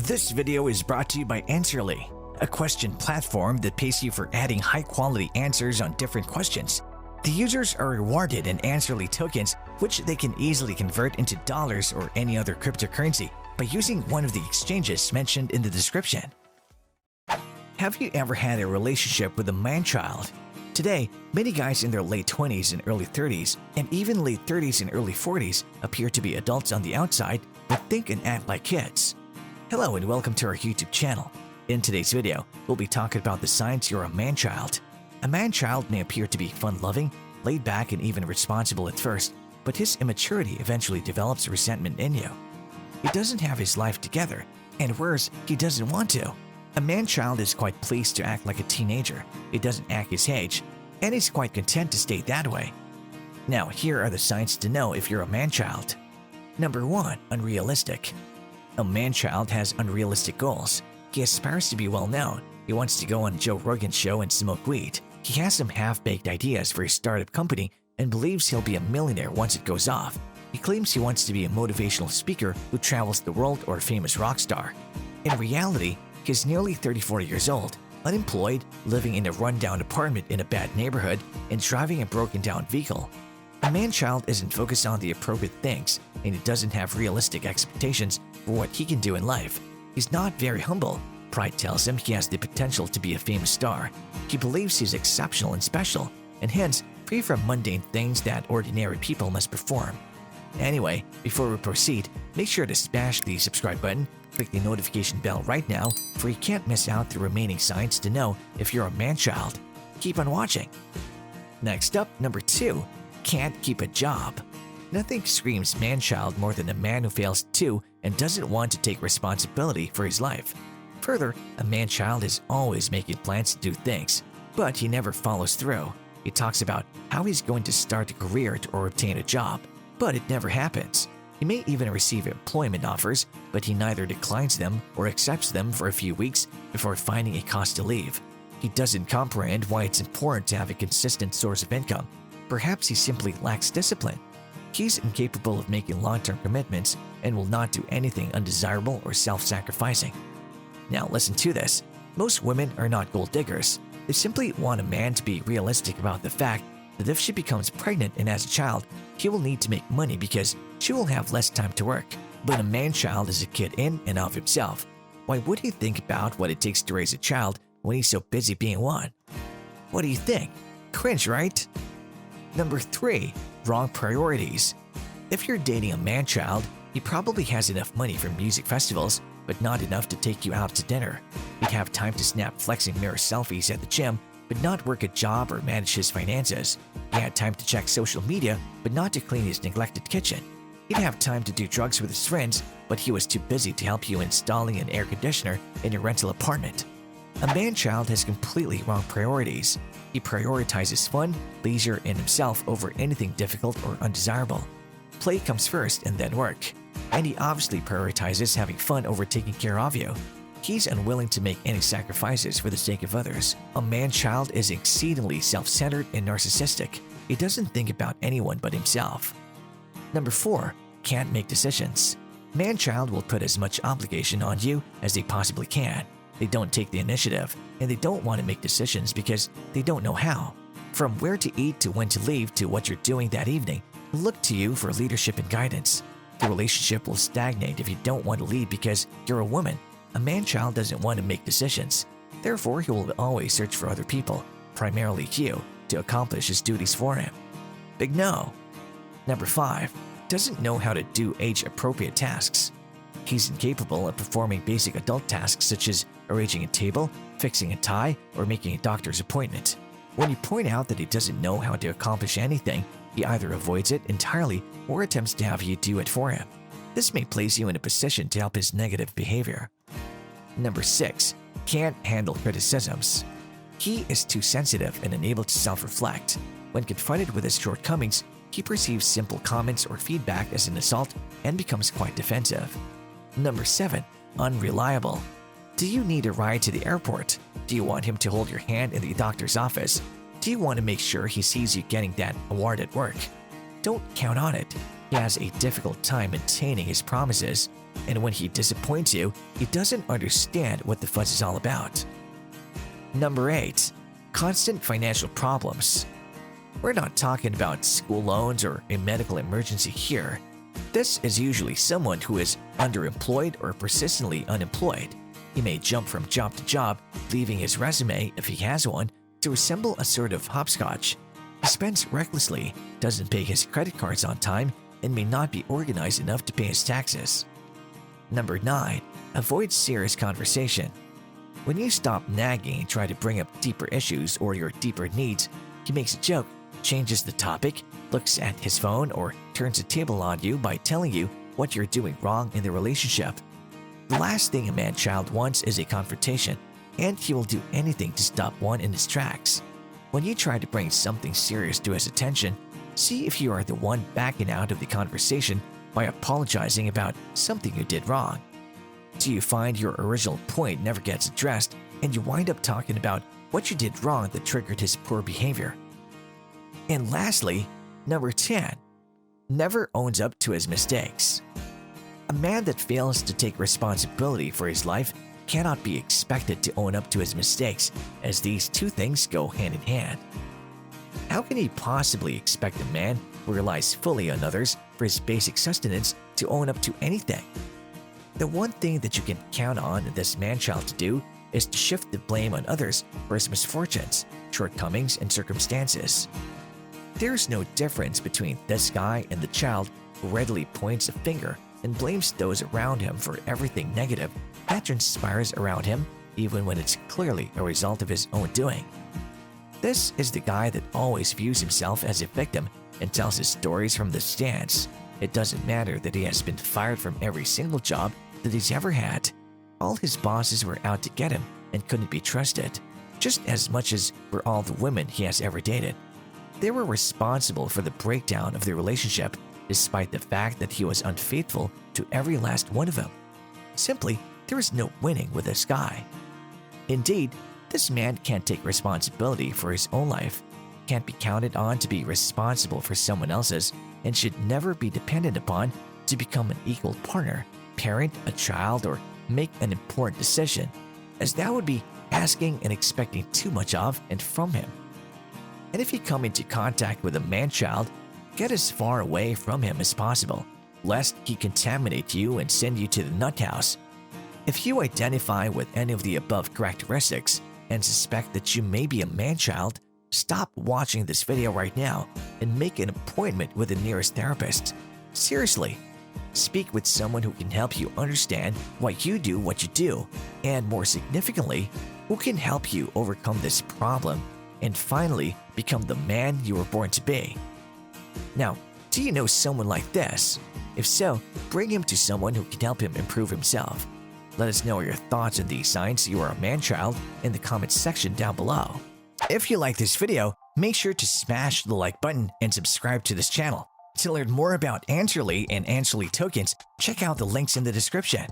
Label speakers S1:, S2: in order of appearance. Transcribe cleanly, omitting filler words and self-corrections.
S1: This video is brought to you by Answerly, a question platform that pays you for adding high-quality answers on different questions. The users are rewarded in Answerly tokens, which they can easily convert into dollars or any other cryptocurrency by using one of the exchanges mentioned in the description. Have you ever had a relationship with a man-child? Today, many guys in their late 20s and early 30s, and even late 30s and early 40s appear to be adults on the outside but think and act like kids. Hello and welcome to our YouTube channel. In today's video, we'll be talking about the signs you're a man-child. A man-child may appear to be fun-loving, laid back, and even responsible at first, but his immaturity eventually develops resentment in you. He doesn't have his life together, and worse, he doesn't want to. A man-child is quite pleased to act like a teenager. He doesn't act his age, and he's quite content to stay that way. Now, here are the signs to know if you're a man-child. Number 1. Unrealistic. A man-child has unrealistic goals. He aspires to be well-known. He wants to go on Joe Rogan's show and smoke weed. He has some half-baked ideas for his startup company and believes he'll be a millionaire once it goes off. He claims he wants to be a motivational speaker who travels the world or a famous rock star. In reality, he's nearly 34 years old, unemployed, living in a rundown apartment in a bad neighborhood, and driving a broken-down vehicle. A man-child isn't focused on the appropriate things, and he doesn't have realistic expectations for what he can do in life. He's not very humble. Pride tells him he has the potential to be a famous star. He believes he's exceptional and special, and hence free from mundane things that ordinary people must perform. Anyway, before we proceed, make sure to smash the subscribe button, click the notification bell right now, for you can't miss out the remaining signs to know if you're a man-child. Keep on watching. Next up, number 2. Can't keep a job. Nothing screams man-child more than a man who fails to and doesn't want to take responsibility for his life. Further, a man-child is always making plans to do things, but he never follows through. He talks about how he's going to start a career or obtain a job, but it never happens. He may even receive employment offers, but he neither declines them or accepts them for a few weeks before finding a cause to leave. He doesn't comprehend why it's important to have a consistent source of income. Perhaps he simply lacks discipline. He's incapable of making long-term commitments and will not do anything undesirable or self-sacrificing. Now listen to this. Most women are not gold diggers. They simply want a man to be realistic about the fact that if she becomes pregnant and has a child, he will need to make money because she will have less time to work. But a man-child is a kid in and of himself. Why would he think about what it takes to raise a child when he's so busy being one? What do you think? Cringe, right? Number 3. Wrong priorities. If you're dating a man-child, he probably has enough money for music festivals, but not enough to take you out to dinner. He'd have time to snap flexing mirror selfies at the gym, but not work a job or manage his finances. He had time to check social media, but not to clean his neglected kitchen. He'd have time to do drugs with his friends, but he was too busy to help you installing an air conditioner in your rental apartment. A man-child has completely wrong priorities. He prioritizes fun, leisure, and himself over anything difficult or undesirable. Play comes first and then work. And he obviously prioritizes having fun over taking care of you. He's unwilling to make any sacrifices for the sake of others. A man-child is exceedingly self-centered and narcissistic. He doesn't think about anyone but himself. Number 4. Can't make decisions. Man-child will put as much obligation on you as they possibly can. They don't take the initiative, and they don't want to make decisions because they don't know how. From where to eat to when to leave to what you're doing that evening, look to you for leadership and guidance. The relationship will stagnate if you don't want to lead because you're a woman. A man-child doesn't want to make decisions. Therefore, he will always search for other people, primarily you, to accomplish his duties for him. Big no. Number 5. Doesn't know how to do age-appropriate tasks. He's incapable of performing basic adult tasks such as arranging a table, fixing a tie, or making a doctor's appointment. When you point out that he doesn't know how to accomplish anything, he either avoids it entirely or attempts to have you do it for him. This may place you in a position to help his negative behavior. Number 6. Can't handle criticisms. He is too sensitive and unable to self-reflect. When confronted with his shortcomings, he perceives simple comments or feedback as an assault and becomes quite defensive. Number 7. Unreliable. Do you need a ride to the airport? Do you want him to hold your hand in the doctor's office? Do you want to make sure he sees you getting that award at work? Don't count on it. He has a difficult time maintaining his promises. and when he disappoints you, he doesn't understand what the fuss is all about. Number 8. Constant financial problems. We're not talking about school loans or a medical emergency here. This is usually someone who is underemployed or persistently unemployed. He may jump from job to job, leaving his resume, if he has one, to resemble a sort of hopscotch. He spends recklessly, doesn't pay his credit cards on time, and may not be organized enough to pay his taxes. Number 9. Avoid serious conversation. When you stop nagging and try to bring up deeper issues or your deeper needs, he makes a joke, changes the topic, looks at his phone, or turns the table on you by telling you what you're doing wrong in the relationship. The last thing a man-child wants is a confrontation, and he will do anything to stop one in its tracks. When you try to bring something serious to his attention, see if you are the one backing out of the conversation by apologizing about something you did wrong. Do you find your original point never gets addressed and you wind up talking about what you did wrong that triggered his poor behavior? And lastly, number 10. Never owns up to his mistakes. A man that fails to take responsibility for his life cannot be expected to own up to his mistakes, as these two things go hand in hand. How can he possibly expect a man who relies fully on others for his basic sustenance to own up to anything? The one thing that you can count on this man-child to do is to shift the blame on others for his misfortunes, shortcomings, and circumstances. There is no difference between this guy and the child who readily points a finger and blames those around him for everything negative that transpires around him, even when it's clearly a result of his own doing. This is the guy that always views himself as a victim and tells his stories from the stands. It doesn't matter that he has been fired from every single job that he's ever had. All his bosses were out to get him and couldn't be trusted, just as much as were all the women he has ever dated. They were responsible for the breakdown of their relationship, despite the fact that he was unfaithful to every last one of them. Simply, there is no winning with this guy. Indeed, this man can't take responsibility for his own life, can't be counted on to be responsible for someone else's, and should never be dependent upon to become an equal partner, parent a child, or make an important decision, as that would be asking and expecting too much of and from him. And if you come into contact with a man-child, get as far away from him as possible, lest he contaminate you and send you to the nut house. If you identify with any of the above characteristics and suspect that you may be a man-child, stop watching this video right now and make an appointment with the nearest therapist. Seriously, speak with someone who can help you understand why you do what you do, and more significantly, who can help you overcome this problem and finally become the man you were born to be. Now, do you know someone like this? If so, bring him to someone who can help him improve himself. Let us know your thoughts on these signs you are a man-child in the comments section down below. If you like this video, make sure to smash the like button and subscribe to this channel. To learn more about Answerly and Answerly tokens, check out the links in the description.